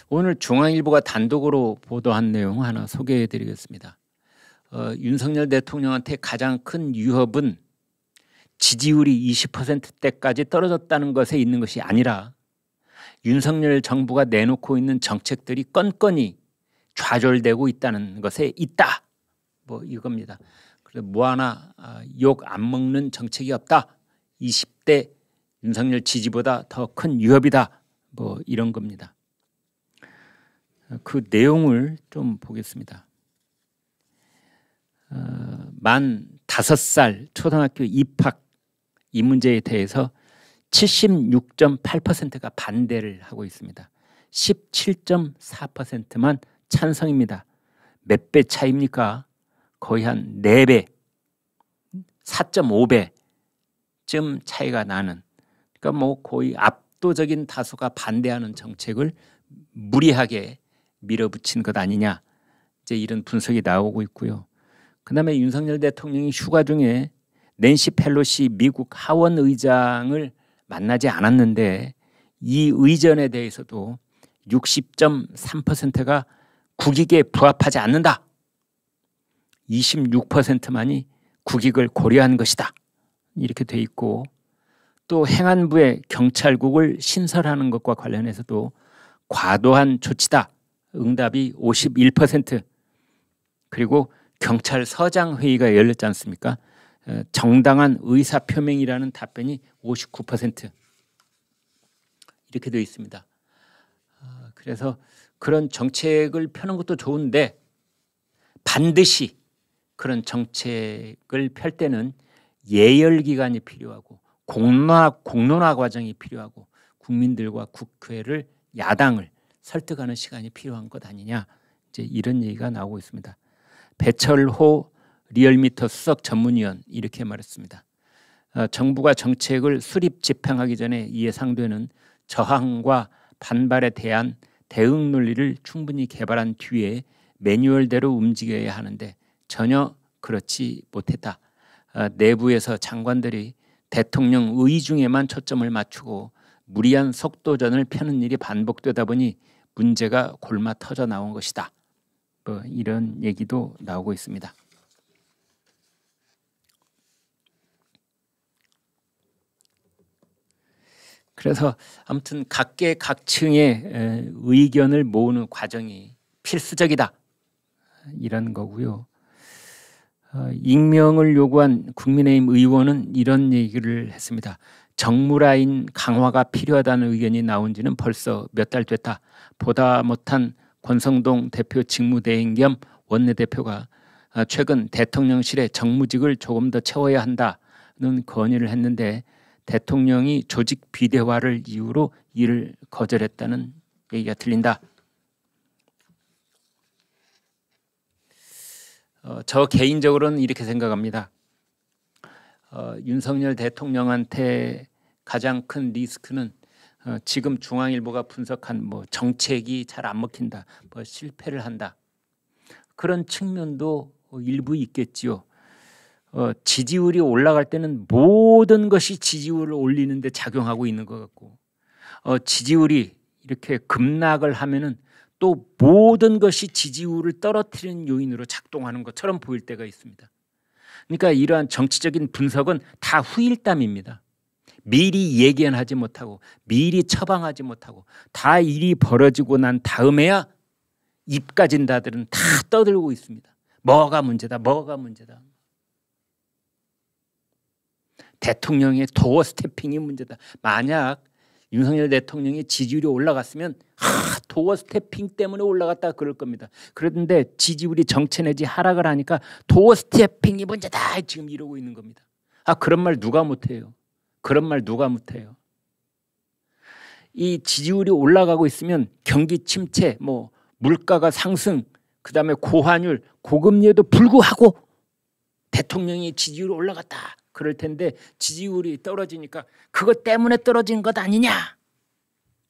오늘 중앙일보가 단독으로 보도한 내용 하나 소개해 드리겠습니다. 윤석열 대통령한테 가장 큰 위협은 지지율이 20%대까지 떨어졌다는 것에 있는 것이 아니라 윤석열 정부가 내놓고 있는 정책들이 건건이 좌절되고 있다는 것에 있다. 뭐 이겁니다. 그래서 뭐 하나 욕 안 먹는 정책이 없다. 20대 윤석열 지지보다 더 큰 위협이다. 뭐 이런 겁니다. 그 내용을 좀 보겠습니다. 만 5살 초등학교 입학 이 문제에 대해서 76.8%가 반대를 하고 있습니다. 17.4%만 찬성입니다. 몇 배 차입니까? 거의 한 4배, 4.5배쯤 차이가 나는. 그러니까 뭐 거의 압도적인 다수가 반대하는 정책을 무리하게 밀어붙인 것 아니냐. 이제 이런 분석이 나오고 있고요. 그다음에 윤석열 대통령이 휴가 중에 낸시 펠로시 미국 하원 의장을 만나지 않았는데 이 의전에 대해서도 60.3%가 국익에 부합하지 않는다. 26%만이 국익을 고려한 것이다. 이렇게 돼 있고 또 행안부에 경찰국을 신설하는 것과 관련해서도 과도한 조치다. 응답이 51%. 그리고 경찰서장 회의가 열렸지 않습니까? 정당한 의사표명이라는 답변이 59%. 이렇게 되어 있습니다. 그래서 그런 정책을 펴는 것도 좋은데 반드시 그런 정책을 펼 때는 예열 기간이 필요하고 공론화 과정이 필요하고 국민들과 국회를 야당을 설득하는 시간이 필요한 것 아니냐. 이제 이런 얘기가 나오고 있습니다. 배철호 리얼미터 수석 전문위원 이렇게 말했습니다. 정부가 정책을 수립 집행하기 전에 예상되는 저항과 반발에 대한 대응 논리를 충분히 개발한 뒤에 매뉴얼대로 움직여야 하는데 전혀 그렇지 못했다. 내부에서 장관들이 대통령 의중에만 초점을 맞추고 무리한 속도전을 펴는 일이 반복되다 보니 문제가 골마 터져 나온 것이다. 뭐 이런 얘기도 나오고 있습니다. 그래서 아무튼 각계각층의 의견을 모으는 과정이 필수적이다. 이런 거고요. 익명을 요구한 국민의힘 의원은 이런 얘기를 했습니다. 정무라인 강화가 필요하다는 의견이 나온 지는 벌써 몇 달 됐다. 보다 못한 권성동 대표 직무대행 겸 원내대표가 최근 대통령실에 정무직을 조금 더 채워야 한다는 건의를 했는데 대통령이 조직 비대화를 이유로 이를 거절했다는 얘기가 들린다. 저 개인적으로는 이렇게 생각합니다. 윤석열 대통령한테 가장 큰 리스크는 지금 중앙일보가 분석한 뭐 정책이 잘 안 먹힌다, 뭐 실패를 한다. 그런 측면도 일부 있겠지요. 지지율이 올라갈 때는 모든 것이 지지율을 올리는 데 작용하고 있는 것 같고 지지율이 이렇게 급락을 하면은 또 모든 것이 지지율을 떨어뜨리는 요인으로 작동하는 것처럼 보일 때가 있습니다. 그러니까 이러한 정치적인 분석은 다 후일담입니다. 미리 예견하지 못하고 미리 처방하지 못하고 다 일이 벌어지고 난 다음에야 입 가진 자들은 다 떠들고 있습니다. 뭐가 문제다, 뭐가 문제다. 대통령의 도어 스태핑이 문제다. 만약 윤석열 대통령의 지지율이 올라갔으면 도어 스태핑 때문에 올라갔다 그럴 겁니다. 그런데 지지율이 정체 내지 하락을 하니까 도어 스태핑이 문제다 지금 이러고 있는 겁니다. 그런 말 누가 못해요. 그런 말 누가 못해요. 이 지지율이 올라가고 있으면 경기 침체, 뭐 물가가 상승, 그다음에 고환율, 고금리에도 불구하고 대통령이 지지율이 올라갔다 그럴 텐데 지지율이 떨어지니까 그것 때문에 떨어진 것 아니냐.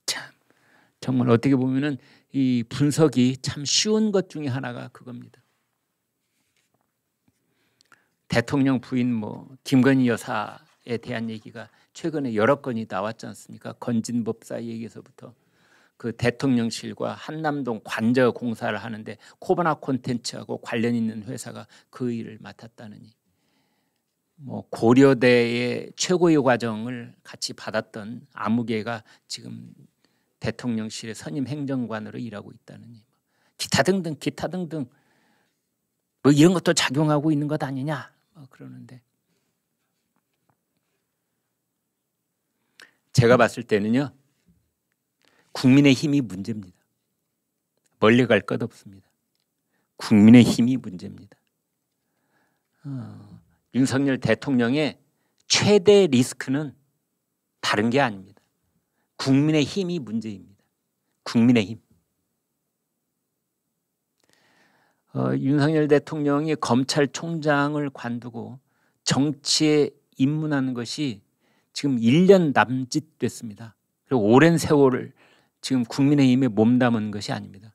참 정말 어떻게 보면은 이 분석이 참 쉬운 것 중에 하나가 그겁니다. 대통령 부인 뭐 김건희 여사에 대한 얘기가 최근에 여러 건이 나왔지 않습니까? 건진법사 얘기에서부터 그 대통령실과 한남동 관저 공사를 하는데 코바나 콘텐츠하고 관련 있는 회사가 그 일을 맡았다느니, 뭐 고려대의 최고위 과정을 같이 받았던 아무개가 지금 대통령실의 선임 행정관으로 일하고 있다느니, 기타 등등 뭐 이런 것도 작용하고 있는 것 아니냐 그러는데, 제가 봤을 때는요, 국민의힘이 문제입니다. 멀리 갈 것 없습니다. 국민의힘이 문제입니다. 윤석열 대통령의 최대 리스크는 다른 게 아닙니다. 국민의힘이 문제입니다. 국민의힘. 윤석열 대통령이 검찰총장을 관두고 정치에 입문하는 것이 지금 1년 남짓 됐습니다. 그리고 오랜 세월을 지금 국민의힘에 몸담은 것이 아닙니다.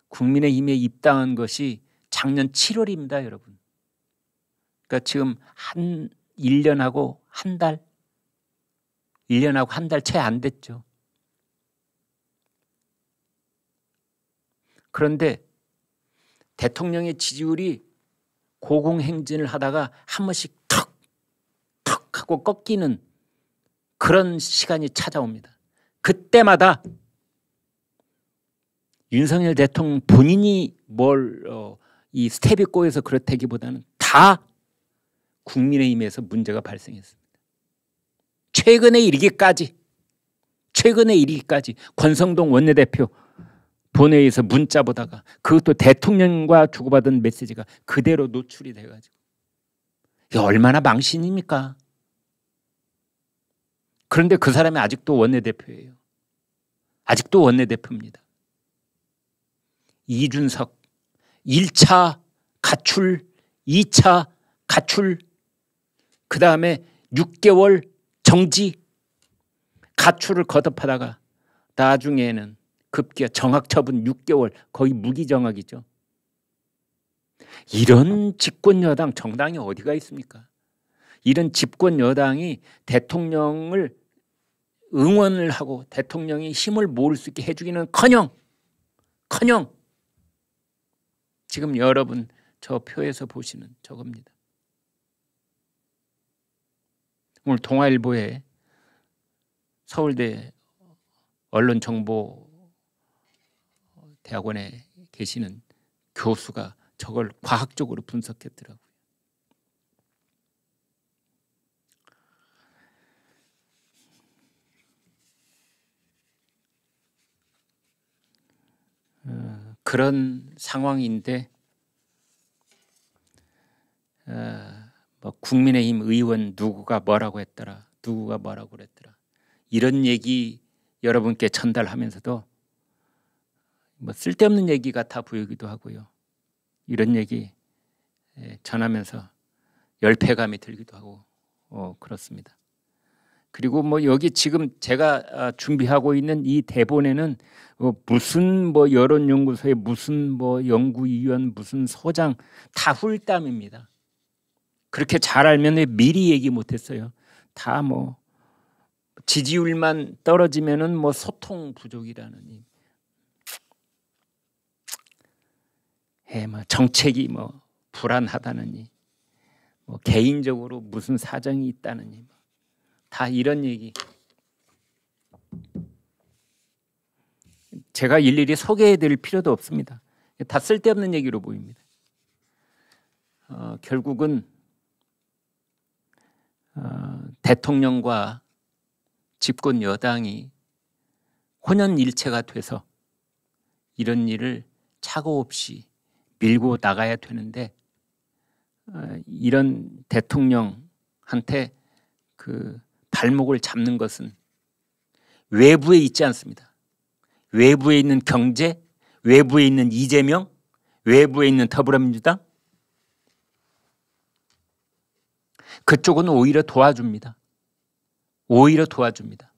국민의힘에 입당한 것이 작년 7월입니다, 여러분. 그러니까 지금 1년하고 한 달, 1년하고 한 달 채 안 됐죠. 그런데 대통령의 지지율이 고공행진을 하다가 한 번씩 턱 하고 꺾이는 그런 시간이 찾아옵니다. 그때마다 윤석열 대통령 본인이 이 스텝이 꼬여서 그렇다기보다는 다 국민의힘에서 문제가 발생했습니다. 최근에 이르기까지 권성동 원내대표 본회의에서 문자 보다가 그것도 대통령과 주고받은 메시지가 그대로 노출이 돼가지고, 이게 얼마나 망신입니까? 그런데 그 사람이 아직도 원내대표예요. 아직도 원내대표입니다. 이준석 1차 가출, 2차 가출, 그 다음에 6개월 정지, 가출을 거듭하다가 나중에는 급기야 정학처분 6개월, 거의 무기정학이죠. 이런 집권여당 정당이 어디가 있습니까? 이런 집권여당이 대통령을 응원을 하고 대통령이 힘을 모을 수 있게 해주기는커녕 지금 여러분 저 표에서 보시는 저겁니다. 오늘 동아일보에 서울대 언론정보대학원에 계시는 교수가 저걸 과학적으로 분석했더라고요. 그런 상황인데 뭐 국민의힘 의원 누구가 뭐라고 했더라, 누구가 뭐라고 그랬더라, 이런 얘기 여러분께 전달하면서도 뭐 쓸데없는 얘기 같아 보이기도 하고요. 이런 얘기 전하면서 열패감이 들기도 하고 그렇습니다. 그리고 뭐 여기 지금 제가 준비하고 있는 이 대본에는 무슨 뭐 여론연구소의 무슨 뭐 연구위원 무슨 소장 다 훌담입니다. 그렇게 잘 알면 왜 미리 얘기 못했어요. 다 뭐 지지율만 떨어지면은 뭐 소통 부족이라느니, 뭐 정책이 뭐 불안하다느니, 뭐 개인적으로 무슨 사정이 있다느니, 다 이런 얘기. 제가 일일이 소개해드릴 필요도 없습니다. 다 쓸데없는 얘기로 보입니다. 결국은 대통령과 집권 여당이 혼연일체가 돼서 이런 일을 착오 없이 밀고 나가야 되는데, 이런 대통령한테 그 발목을 잡는 것은 외부에 있지 않습니다. 외부에 있는 경제, 외부에 있는 이재명, 외부에 있는 더불어민주당, 그쪽은 오히려 도와줍니다. 오히려 도와줍니다.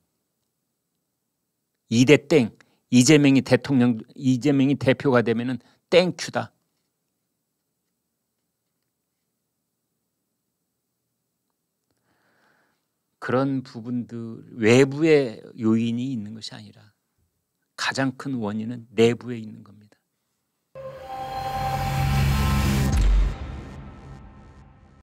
2대 땡, 이재명이 대표가 되면은 땡큐다. 그런 부분들, 외부의 요인이 있는 것이 아니라 가장 큰 원인은 내부에 있는 겁니다.